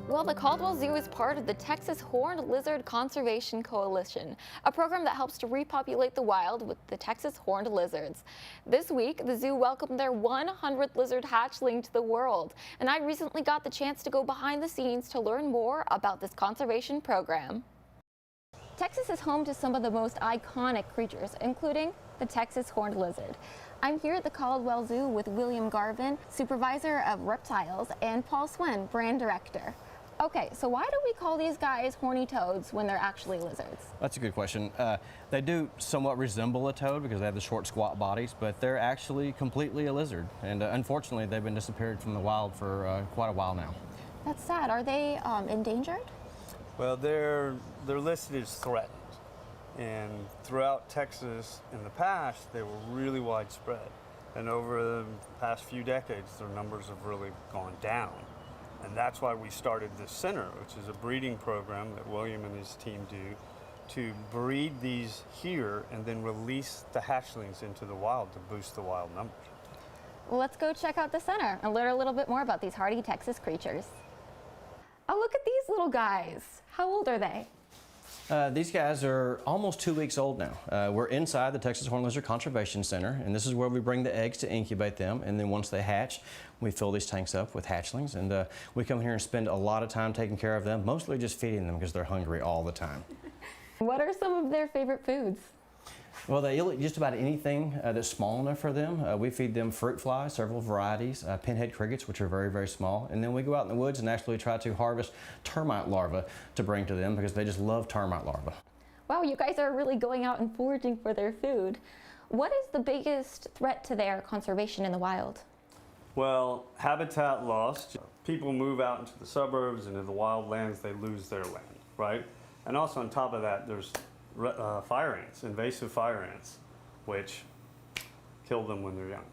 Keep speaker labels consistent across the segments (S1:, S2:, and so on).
S1: Well, the Caldwell Zoo is part of the Texas Horned Lizard Conservation Coalition, a program that helps to repopulate the wild with the Texas horned lizards. This week, the zoo welcomed their 100th lizard hatchling to the world, and I recently got the chance to go behind the scenes to learn more about this conservation program. Texas is home to some of the most iconic creatures, including the Texas horned lizard. I'm here at the Caldwell Zoo with William Garvin, Supervisor of Reptiles, and Paul Swen, Brand Director. Okay, so why do we call these guys horny toads when they're actually lizards?
S2: That's a good question. They do somewhat resemble a toad because they have the short, squat bodies, but they're actually completely a lizard. And unfortunately, they've been disappeared from the wild for quite a while now.
S1: That's sad. Are they endangered?
S3: Well, they're listed as threatened. And throughout Texas in the past, they were really widespread. And over the past few decades, their numbers have really gone down. And that's why we started this center, which is a breeding program that William and his team do to breed these here and then release the hatchlings into the wild to boost the wild numbers.
S1: Well, let's go check out the center and learn a little bit more about these hardy Texas creatures. Oh, look at these little guys. How old are they?
S2: These guys are almost 2 weeks old now. We're inside the Texas Horned Lizard Conservation Center, and this is where we bring the eggs to incubate them, and then once they hatch, we fill these tanks up with hatchlings, and we come here and spend a lot of time taking care of them, mostly just feeding them because they're hungry all the time.
S1: What are some of their favorite foods?
S2: Well, they eat just about anything that's small enough for them. We feed them fruit flies, several varieties, pinhead crickets, which are very, very small. And then we go out in the woods and actually try to harvest termite larvae to bring to them because they just love termite larvae.
S1: Wow, you guys are really going out and foraging for their food. What is the biggest threat to their conservation in the wild?
S3: Well, habitat loss. People move out into the suburbs and in the wild lands, they lose their land, right? And also on top of that, there's fire ants, invasive fire ants, which kill them when they're young.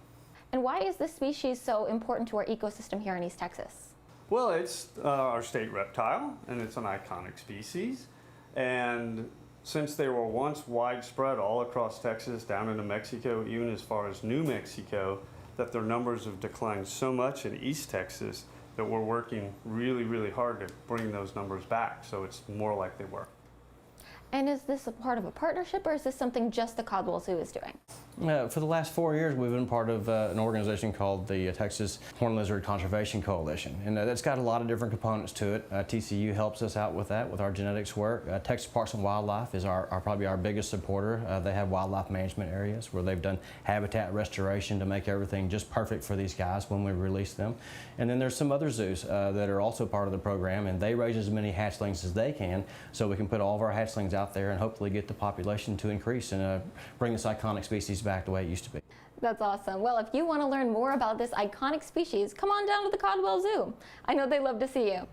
S1: And why is this species so important to our ecosystem here in East Texas?
S3: Well, it's our state reptile, and it's an iconic species. And since they were once widespread all across Texas, down into Mexico, even as far as New Mexico, that their numbers have declined so much in East Texas that we're working really, really hard to bring those numbers back so it's more like they were.
S1: And is this a part of a partnership, or is this something just the Caldwell Zoo is doing?
S2: For the last 4 years, we've been part of an organization called the Texas Horned Lizard Conservation Coalition, and that's got a lot of different components to it. TCU helps us out with that, with our genetics work. Texas Parks and Wildlife is probably our biggest supporter. They have wildlife management areas where they've done habitat restoration to make everything just perfect for these guys when we release them. And then there's some other zoos that are also part of the program, and they raise as many hatchlings as they can, so we can put all of our hatchlings out there and hopefully get the population to increase and bring this iconic species back the way it used to be.
S1: That's awesome. Well, if you want to learn more about this iconic species, come on down to the Caldwell Zoo. I know they'd love to see you.